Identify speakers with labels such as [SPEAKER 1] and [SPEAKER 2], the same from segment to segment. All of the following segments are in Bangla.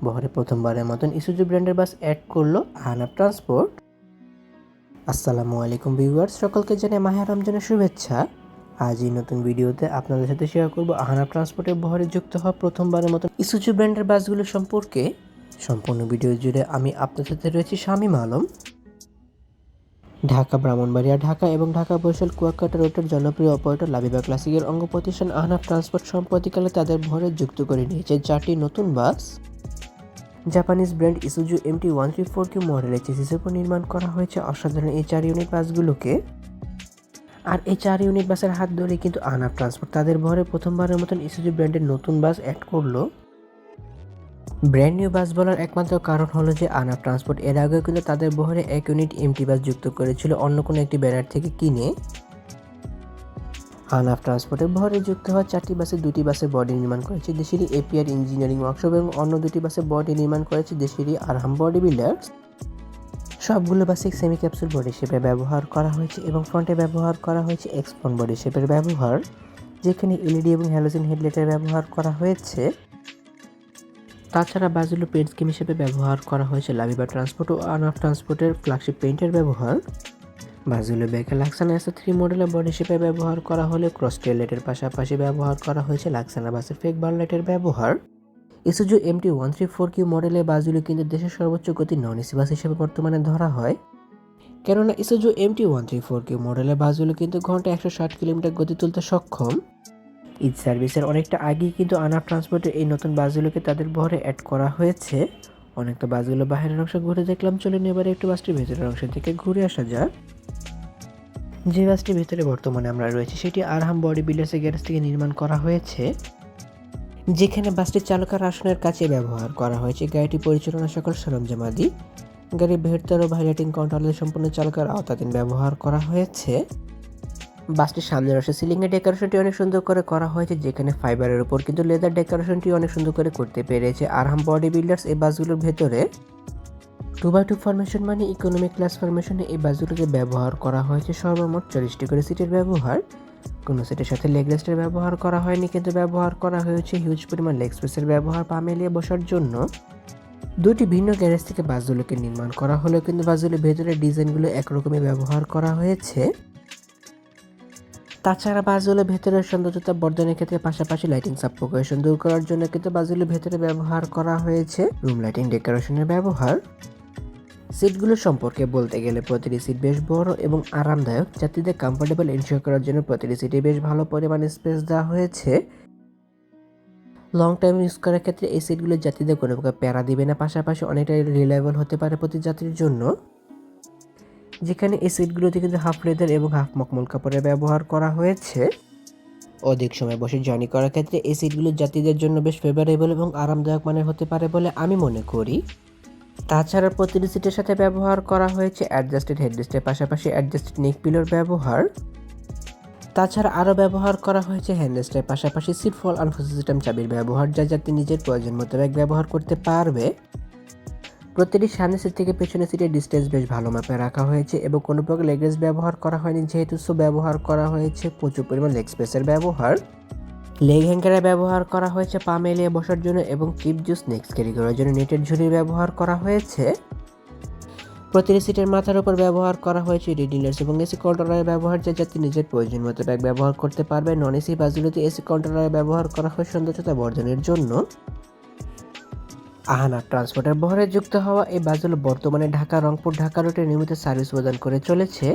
[SPEAKER 1] বহরে প্রথমবারের মতন ইসুজু ব্র্যান্ডের বাস অ্যাড করলো আহনাফ ট্রান্সপোর্ট। আসসালামু আলাইকুম ভিউয়ার্স, সকলকে জানাই মাহে রমজানের শুভেচ্ছা। আজ এই নতুন ভিডিওতে আপনাদের সাথে শেয়ার করব আহনাফ ট্রান্সপোর্টের বহরে যুক্ত হওয়া প্রথমবারের মতন ইসুজু ব্র্যান্ডের বাসগুলো সম্পর্কে। সম্পূর্ণ ভিডিও জুড়ে আমি আপনাদের সাথে রয়েছি শামীম আলম। ঢাকা, ব্রাহ্মণবাড়িয়া, ঢাকা এবং ঢাকা বরিশাল কুয়াকাটা রুটের জনপ্রিয় অপারেটর লাবিবা ক্লাসিকের অঙ্গ প্রতিষ্ঠান আহনাফ ট্রান্সপোর্ট সম্প্রতিকালে তাদের বহরে যুক্ত করে নিয়েছে 4টি নতুন বাস। জাপানিজ ব্র্যান্ড ইসুজু MT134Q মডেলের চেসিসের উপর নির্মাণ করা হয়েছে অসাধারণ এই 4 ইউনিট বাসগুলোকে। আর এই 4 ইউনিট বাসের হাত ধরে কিন্তু আহনাফ ট্রান্সপোর্ট তাদের বহরে প্রথমবারের মতন ইসুজু ব্র্যান্ডের নতুন বাস অ্যাড করলো। ব্র্যান্ড নিউ বাস বলার একমাত্র কারণ হলো যে আহনাফ ট্রান্সপোর্ট এর আগেও কিন্তু তাদের বহরে 1 ইউনিট এমটি বাস যুক্ত করেছিল অন্য কোনো একটি ব্যানার থেকে কিনে। আহনাফ ট্রান্সপোর্টের বহরে যুক্ত হওয়া 4টি বাসে 2টি বাসের বডি নির্মাণ করেছে দেশেরই এপিআর ইঞ্জিনিয়ারিং ওয়ার্কশপ এবং অন্য 2টি বাসের বডি নির্মাণ করেছে দেশেরই আরহাম বডি বিল্ডার্স। সবগুলো বাসে সেমি ক্যাপসুল বডি শেপে ব্যবহার করা হয়েছে এবং ফ্রন্টে ব্যবহার করা হয়েছে এক্সপন বডি শেপের ব্যবহার, যেখানে এলইডি এবং হ্যালোজেন হেডলাইটের ব্যবহার করা হয়েছে। তাছাড়া বাসগুলো পেন্ট স্কিম হিসেবে ব্যবহার করা হয়েছে লাবিবা ট্রান্সপোর্ট ও আহনাফ ট্রান্সপোর্টের ফ্ল্যাগশিপ পেইন্টের ব্যবহার। বাসগুলো ব্যাকে লাক্সানা S3 মডেলের বডি শেপে ব্যবহার করা হলে ক্রস টেল লাইটের পাশাপাশি ব্যবহার করা হয়েছে লাক্সানা বাসের ফেক বার লাইটের ব্যবহার। ইসুজু MT134Q মডেলের বাসগুলো কিন্তু দেশের সর্বোচ্চ গতি নন এসি বাস হিসেবে বর্তমানে ধরা হয়, কেননা ইসুজু MT134Q মডেলের বাসগুলো কিন্তু ঘন্টায় 160 কিলোমিটার গতি তুলতে সক্ষম। ঈদ সার্ভিসের অনেকটা আগেই কিন্তু আহনাফ ট্রান্সপোর্টের এই নতুন বাসগুলোকে তাদের বহরে অ্যাড করা হয়েছে। অনেকটা বাসগুলো বাইরের অংশ ঘুরে দেখলাম, চলুন এবারে একটু বাসটির ভেতরের অংশ থেকে ঘুরে আসা যাক। যে বাসটির ভিতরে বর্তমানে আমরা রয়েছি সেটি আরহাম বডি বিল্ডার্সের গ্যারেজ থেকে নির্মাণ করা হয়েছে, যেখানে বাসটির চালকের আসনের কাছে ব্যবহার করা হয়েছে গাড়িটি পরিচালনার সকল সরঞ্জামাদি। গাড়ির ভেতর ও হাইলাইটিং কাউন্টারে সম্পূর্ণ চালকের আওতাধীন ব্যবহার করা হয়েছে। বাসটির সামনের অংশে সিলিংয়ের ডেকোরেশনটি অনেক সুন্দর করে করা হয়েছে, যেখানে ফাইবারের উপর কিন্তু লেদার ডেকোরেশনটি অনেক সুন্দর করে করতে পেরেছে আরহাম বডি বিল্ডার্স এই বাসগুলোর ভেতরে। 2x2 ফরমেশন মানে ইকোনমিক ক্লাস ফরমেশনে এই বাসগুলোকে ব্যবহার করা হয়েছে সর্বমোট 40টি করে সিটের ব্যবহার। কোনো সিটের সাথে লেগ রেস্টের ব্যবহার করা হয়নি, কিন্তু ব্যবহার করা হয়েছে হিউজ পরিমাণ লেগ স্পেসের ব্যবহার পা মেলিয়ে বসার জন্য। 2টি ভিন্ন গ্যারেজ থেকে বাসগুলোকে নির্মাণ করা হলেও কিন্তু বাসগুলোর ভেতরের ডিজাইনগুলো একরকমই ব্যবহার করা হয়েছে। তাছাড়া বাসগুলোর ভেতরের সৌন্দর্যতা বর্ধনের ক্ষেত্রে পাশাপাশি লাইটিং সাবফোকেশন দূর করার জন্য কিন্তু বাসগুলোর ভেতরে ব্যবহার করা হয়েছে রুম লাইটিং ডেকোরেশনের ব্যবহার। সিটগুলো সম্পর্কে বলতে গেলে প্রতিটি সিট বেশ বড় এবং আরামদায়ক, যাত্রীদের কমফোর্টেবল এনশিওর করার জন্য প্রতিটি সিটে বেশ ভালো পরিমাণে স্পেস দেওয়া হয়েছে। লং টাইম ইউজ করার ক্ষেত্রে এই সিটগুলো যাত্রীদের কোনো প্রকার প্যারা দিবে না, পাশাপাশি অনেকটাই রিলায়েবল হতে পারে প্রতি যাত্রীর জন্য। যেখানে এই সিটগুলোতে কিন্তু হাফ লেদার এবং হাফ মখমল কাপড়ের ব্যবহার করা হয়েছে। অধিক সময় বসে জার্নি করার ক্ষেত্রে এই সিটগুলো যাত্রীদের জন্য বেশ ফেভারেবল এবং আরামদায়ক মানের হতে পারে বলে আমি মনে করি। তাছাড়া প্রতিটি সিটের সাথে ব্যবহার করা হয়েছে অ্যাডজাস্টেড হেডরেস্টের পাশাপাশি অ্যাডজাস্টেড নেক পিলোর ব্যবহার। তাছাড়া আরও ব্যবহার করা হয়েছে হ্যান্ডরেস্টের পাশাপাশি সিট ফল আনফোর্স সিস্টেম চাবির ব্যবহার, যা যাত্রী নিজের প্রয়োজন মোতাবেক ব্যবহার করতে পারবে। প্রতিটি সামনের সিট থেকে পেছনের সিটের ডিস্টেন্স বেশ ভালো মাপে রাখা হয়েছে এবং কোনো প্রকার লেগ রেস্ট ব্যবহার করা হয়নি, যেহেতু ব্যবহার করা হয়েছে প্রচুর পরিমাণ লেগ স্পেসের ব্যবহার। লেগ হ্যাঙ্গারে ব্যবহার করা হয়েছে পা মেলিয়ে বসার জন্য এবং চিপ জুস নেক্স ক্যারি করার জন্য নেটের ঝুড়ির ব্যবহার করা হয়েছে। প্রতিটি সিটের মাথার উপর ব্যবহার করা হয়েছে রিডিলার্স এবং এসি কন্ট্রোলারের ব্যবহার, যা যাত্রী নিজের প্রয়োজন মতো ব্যাগ ব্যবহার করতে পারবে। নন এসি বাসগুলোতে এসি কন্ট্রোলারের ব্যবহার করা হয় সৌন্দর্যতা বর্ধনের জন্য। আহনাফ ট্রান্সপোর্টের বহরে যুক্ত হওয়া এই বাসগুলো বর্তমানে ঢাকা রংপুর ঢাকা রুটে নিয়মিত সার্ভিস প্রদান করে চলেছে,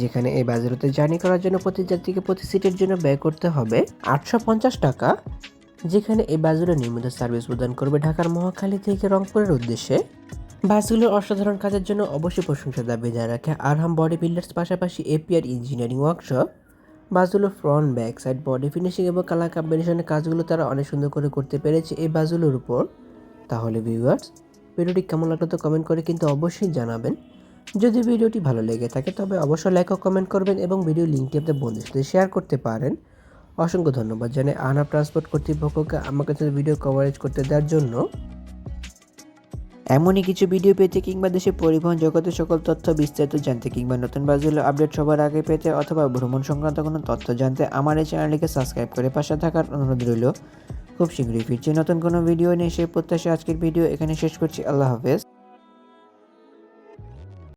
[SPEAKER 1] যেখানে এই বাসগুলোতে জার্নি করার জন্য প্রতি যাত্রীকে প্রতি সিটের জন্য ব্যয় করতে হবে 850 টাকা। যেখানে এই বাসগুলো নিয়মিত সার্ভিস প্রদান করবে ঢাকার মহাখালী থেকে রংপুরের উদ্দেশ্যে। বাসগুলোর অসাধারণ কাজের জন্য অবশ্যই প্রশংসার দাবি রাখে আরহাম বডি বিল্ডার্স পাশাপাশি এপিআর ইঞ্জিনিয়ারিং ওয়ার্কশপ। বাসগুলো front back side body finishing এবং কালার কম্বিনেশনের কাজগুলো তারা অনেক সুন্দর করে করতে পেরেছে এই বাসগুলোর উপর। তাহলে ভিউয়ার্স, ভিডিওটি কেমন লাগলো তো কমেন্ট করে কিন্তু অবশ্যই জানাবেন। যদি ভিডিওটি ভালো লেগে থাকে তবে অবশ্যই লাইক ও কমেন্ট করবেন এবং ভিডিও লিঙ্কটি আপনার বন্ধুদের সাথে শেয়ার করতে পারেন। অসংখ্য ধন্যবাদ জানাই আহনাফ ট্রান্সপোর্ট কর্তৃপক্ষকে আমাকে ভিডিও কভারেজ করতে দেওয়ার জন্য। এমনই কিছু ভিডিও পেতে কিংবা দেশের পরিবহন জগতের সকল তথ্য বিস্তারিত জানতে কিংবা নতুন বাসগুলো আপডেট সবার আগে পেতে অথবা ভ্রমণ সংক্রান্ত কোনো তথ্য জানতে আমার এই চ্যানেলটিকে সাবস্ক্রাইব করে পাশে থাকার অনুরোধ রইল।
[SPEAKER 2] খুব শীঘ্রই ফিরছি নতুন কোনো ভিডিও নিয়ে, সেই প্রত্যাশা আজকের ভিডিও এখানে শেষ করছি। আল্লাহ হাফেজ।